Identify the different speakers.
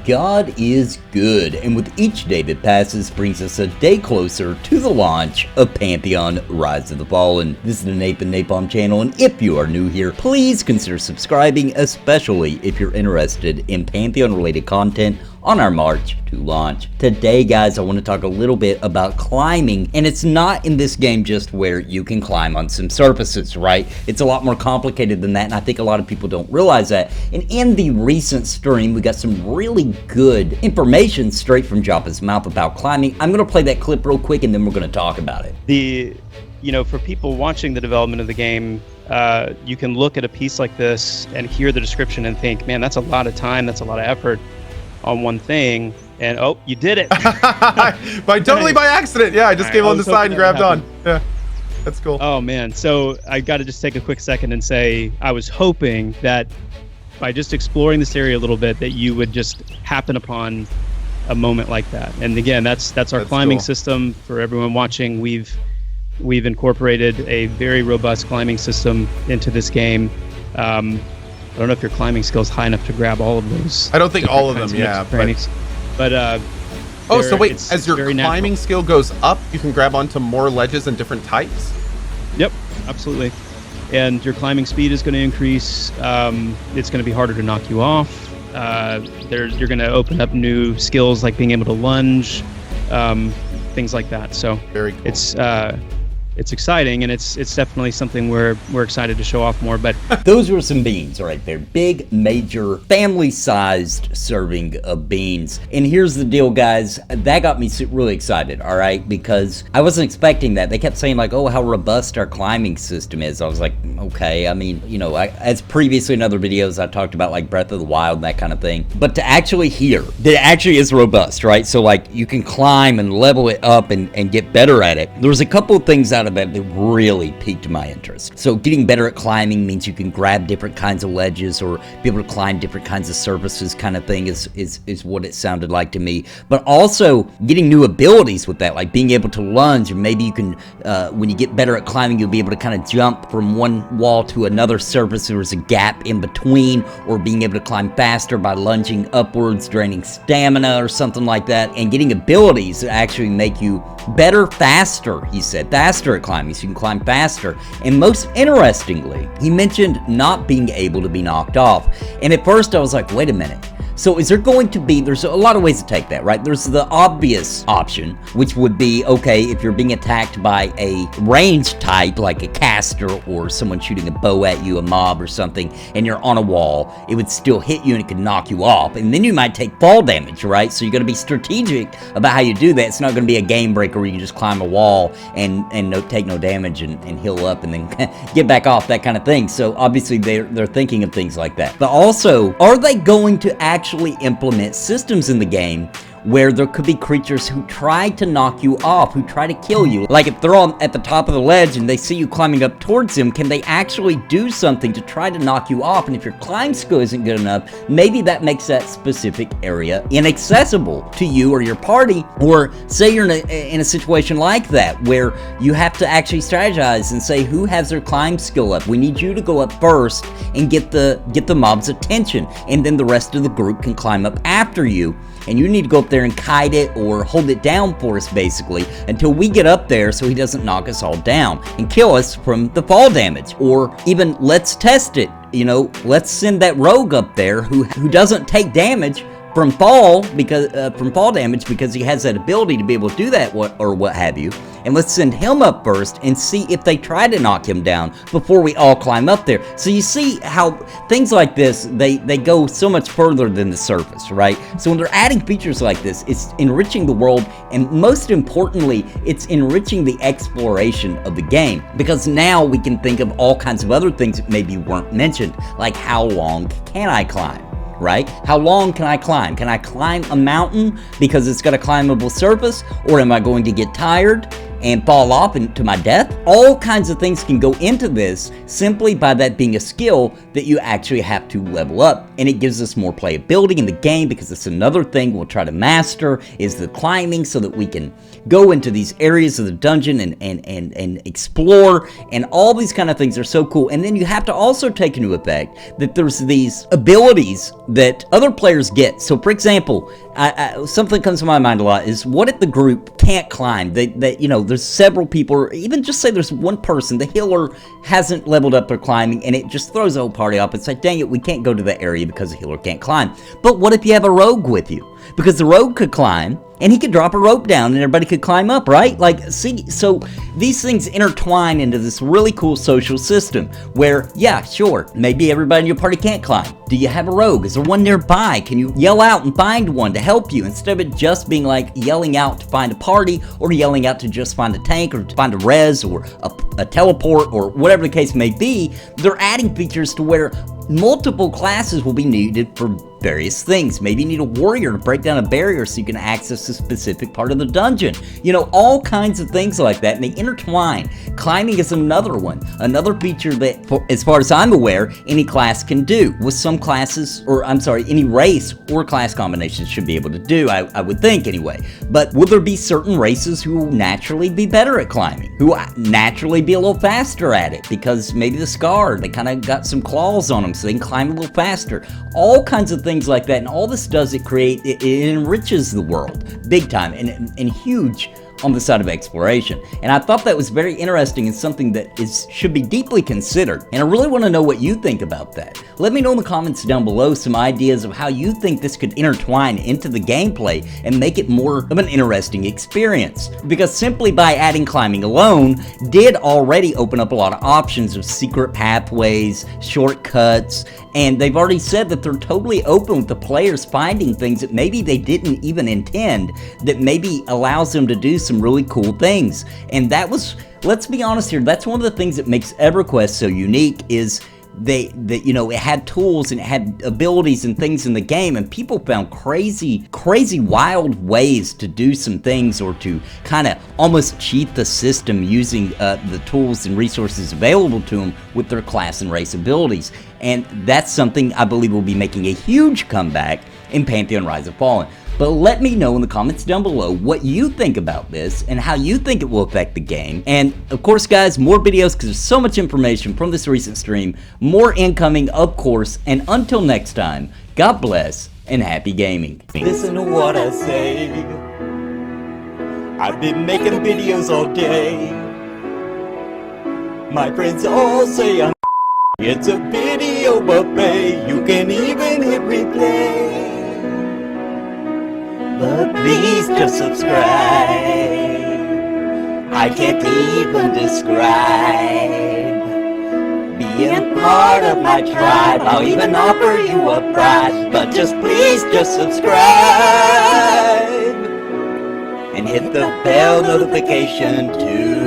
Speaker 1: God is good, and with each day that passes brings us a day closer to the launch of Pantheon Rise of the Fallen. This is the Nathan Napalm channel, and if you are new here, please consider subscribing, especially if you're interested in Pantheon related content on our march to launch. Today, guys, I want to talk a little bit about climbing, and it's not in this game just where you can climb on some surfaces, right? It's a lot more complicated than that, and I think a lot of people don't realize that. And in the recent stream, we got some really good information straight from Joppa's mouth about climbing. I'm going to play that clip real quick, and then we're going to talk about it.
Speaker 2: For people watching the development of the game, you can look at a piece like this and hear the description and think, man, that's a lot of time, that's a lot of effort on one thing, and oh, you did it.
Speaker 3: Totally by accident. Yeah, I just came on the side and grabbed on. Yeah, that's cool.
Speaker 2: Oh man, so I got to just take a quick second and say I was hoping that by just exploring this area a little bit that you would just happen upon a moment like that. And again, that's our climbing system. For everyone watching, we've incorporated a very robust climbing system into this game. I don't know if your climbing skill is high enough to grab all of those.
Speaker 3: I don't think all of them, yeah.
Speaker 2: But
Speaker 3: so wait, as your climbing skill goes up, you can grab onto more ledges and different types?
Speaker 2: Yep, absolutely. And your climbing speed is going to increase. It's going to be harder to knock you off. You're going to open up new skills like being able to lunge, things like that. So
Speaker 3: very cool.
Speaker 2: It's exciting, and it's definitely something we're excited to show off more. But
Speaker 1: those were some beans right there, big, major, family-sized serving of beans. And here's the deal, guys, that got me really excited, all right, because I wasn't expecting that. They kept saying like, oh, how robust our climbing system is. I was like, okay, I mean, as previously in other videos I talked about like Breath of the Wild and that kind of thing, but to actually hear that it actually is robust, right? So like you can climb and level it up and get better at it. There was a couple of things out of that really piqued my interest. So getting better at climbing means you can grab different kinds of ledges or be able to climb different kinds of surfaces, kind of thing is what it sounded like to me. But also getting new abilities with that, like being able to lunge, or maybe you can, when you get better at climbing, you'll be able to kind of jump from one wall to another surface. There's a gap in between, or being able to climb faster by lunging upwards, draining stamina or something like that, and getting abilities that actually make you better, faster, he said, faster at climbing, so you can climb faster. And most interestingly, he mentioned not being able to be knocked off. And at first I was like, wait a minute. So is there going to be, there's a lot of ways to take that, right? There's the obvious option, which would be, okay, if you're being attacked by a range type, like a caster or someone shooting a bow at you, a mob or something, and you're on a wall, it would still hit you and it could knock you off. And then you might take fall damage, right? So you're gonna be strategic about how you do that. It's not gonna be a game breaker where you can just climb a wall and take no damage and heal up and then get back off, that kind of thing. So obviously they're thinking of things like that. But also, are they going to actually implement systems in the game where there could be creatures who try to knock you off, who try to kill you? Like if they're at the top of the ledge and they see you climbing up towards them, can they actually do something to try to knock you off? And if your climb skill isn't good enough, maybe that makes that specific area inaccessible to you or your party. Or say you're in a situation like that where you have to actually strategize and say, who has their climb skill up? We need you to go up first and get the mob's attention, and then the rest of the group can climb up after you. And you need to go up there and kite it or hold it down for us, basically, until we get up there so he doesn't knock us all down and kill us from the fall damage. Or even, let's test it, let's send that rogue up there who doesn't take damage from fall damage because he has that ability to be able to do that, what have you. And let's send him up first and see if they try to knock him down before we all climb up there. So you see how things like this, they go so much further than the surface, right? So when they're adding features like this, it's enriching the world, and most importantly, it's enriching the exploration of the game, because now we can think of all kinds of other things that maybe weren't mentioned, like how long can I climb? Right? How long can I climb? Can I climb a mountain because it's got a climbable surface? Or am I going to get tired and fall off into my death? all kinds of things can go into this simply by that being a skill that you actually have to level up. And it gives us more playability in the game, because it's another thing we'll try to master is the climbing, so that we can go into these areas of the dungeon and explore, and all these kind of things are so cool. And then you have to also take into effect that there's these abilities that other players get. So for example, something comes to my mind a lot is, what if the group can't climb? There's several people, or even just say there's one person, the healer hasn't leveled up their climbing, and it just throws the whole party off. It's like, dang it, we can't go to that area because the healer can't climb. But what if you have a rogue with you? Because the rogue could climb, and he could drop a rope down, and everybody could climb up, right? Like, see, so these things intertwine into this really cool social system where, yeah, sure, maybe everybody in your party can't climb. Do you have a rogue? Is there one nearby? Can you yell out and find one to help you, instead of it just being like yelling out to find a party, or yelling out to just find a tank, or to find a res, or a teleport, or whatever the case may be? They're adding features to where multiple classes will be needed for various things. Maybe you need a warrior to break down a barrier so you can access a specific part of the dungeon. All kinds of things like that, and they intertwine. Climbing is another one, another feature that, as far as I'm aware, any class can do. With some classes, any race or class combinations should be able to do, I would think anyway. But will there be certain races who will naturally be better at climbing, who will naturally be a little faster at it, because maybe the Scar, they kind of got some claws on them so they can climb a little faster. All kinds of things like that, and all this does, it enriches the world big time, and huge on the side of exploration. And I thought that was very interesting, and something that should be deeply considered. And I really want to know what you think about that. Let me know in the comments down below some ideas of how you think this could intertwine into the gameplay and make it more of an interesting experience. Because simply by adding climbing alone did already open up a lot of options of secret pathways, shortcuts, and they've already said that they're totally open with the players finding things that maybe they didn't even intend, that maybe allows them to do some really cool things. And that was, let's be honest here, that's one of the things that makes EverQuest so unique, is it had tools and it had abilities and things in the game, and people found crazy wild ways to do some things, or to kind of almost cheat the system using the tools and resources available to them with their class and race abilities. And that's something I believe will be making a huge comeback in Pantheon Rise of Fallen. But let me know in the comments down below what you think about this and how you think it will affect the game. And of course, guys, more videos, because there's so much information from this recent stream. More incoming, of course. And until next time, God bless and happy gaming. Listen to what I say. I've been making videos all day. My friends all say I'm it's a video buffet. You can even hit replay. But please just subscribe. I can't even describe being part of my tribe. I'll even offer you a prize. But just please just subscribe and hit the bell notification too.